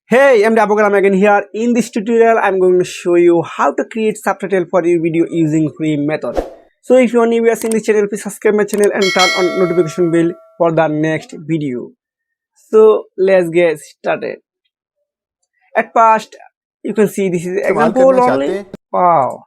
Hey, I'm Kalam again here. In this tutorial, I'm going to show you how to create subtitle for your video using free method. So if you are new in this channel, please subscribe my channel and turn on notification bell for the next video. So let's get started. At first, you can see this is example only. Wow.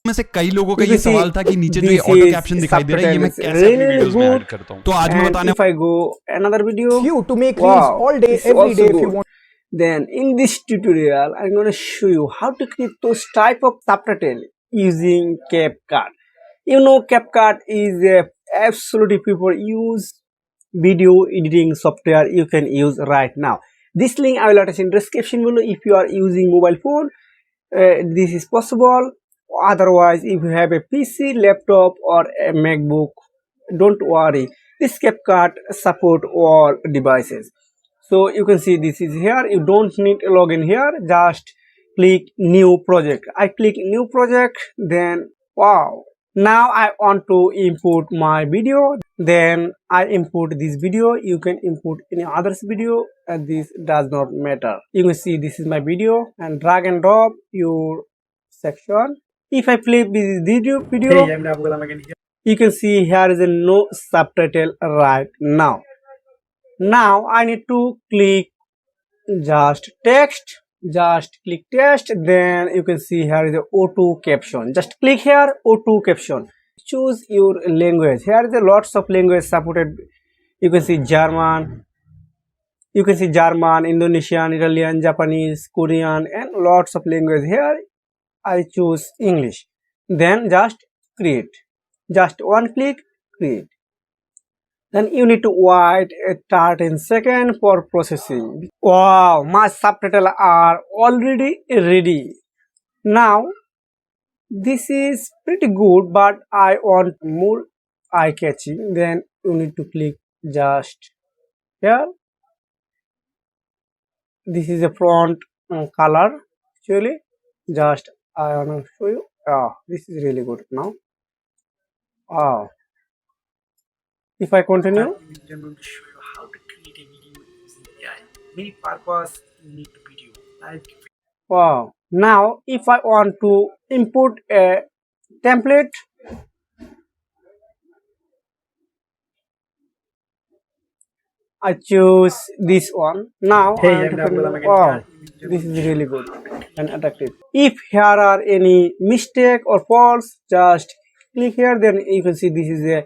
में से कई लोगों का You ये can see सवाल था कि नीचे जो ये this ऑटो is कैप्शन दिखाई दे रहा है ये मैं subtitle is कैसे अपनी really वीडियोस में good. ऐड करता हूँ। तो आज मैं And बताने if I go another video, you to make wow, reels all day, this is every also day if you good. want. Then in this tutorial, I'm going to show you how to create those type of subtitle using CapCut. You know, CapCut is absolutely people use video editing software you can use right now. This link I will attach in description below. If you are using mobile phone, this is possible. Otherwise, if you have a PC, laptop or a MacBook, don't worry. This CapCut support all devices. So you can see this is here. You don't need a login here. Just click new project. I click new project. Then wow. Now I want to input my video. Then I input this video. You can input any other's video, and this does not matter. You can see this is my video and drag and drop your section. If I play this video, Hey, I'm Kalam again here. you can see here is a no subtitle right now. Now I need to click just text, just click text, then you can see here is the auto caption. Just click here, auto caption. Choose your language. Here is a lots of language supported. You can see German, Indonesian, Italian, Japanese, Korean, and lots of language. Here I choose English. Then just create. Just one click, create. Then you need to wait 13 seconds for processing. Wow, my subtitles are already ready. Now, this is pretty good, but I want more eye-catching. Then you need to click just here. This is a front color. Actually, just I want to show you. This is really good now. Wow. If I continue, I'm going to show you how to create a video using AI. Main purpose you need to video. Like wow. Now, if I want to input a template, I choose this one. Now, Hey, I I'm want to Kalam again. wow, this is really good and attractive. If here are any mistake or faults, just click here. Then you can see this is a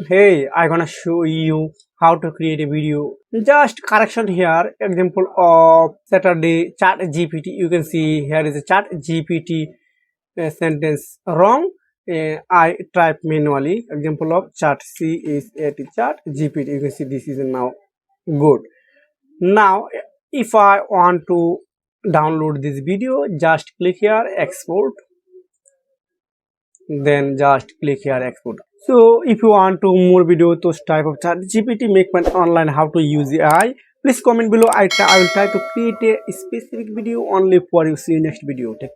hey, I'm gonna show you how to create a video. Just correction here. Example of Saturday chat GPT. You can see here is a chat GPT sentence wrong. I type manually. Example of chat C is at chat GPT. You can see this is now good. Now if I want to download this video, just click here export, then just click here export. So if you want to more video those type of chat GPT make one online how to use AI, please comment below. I will try to create a specific video only for you. See you next video. Take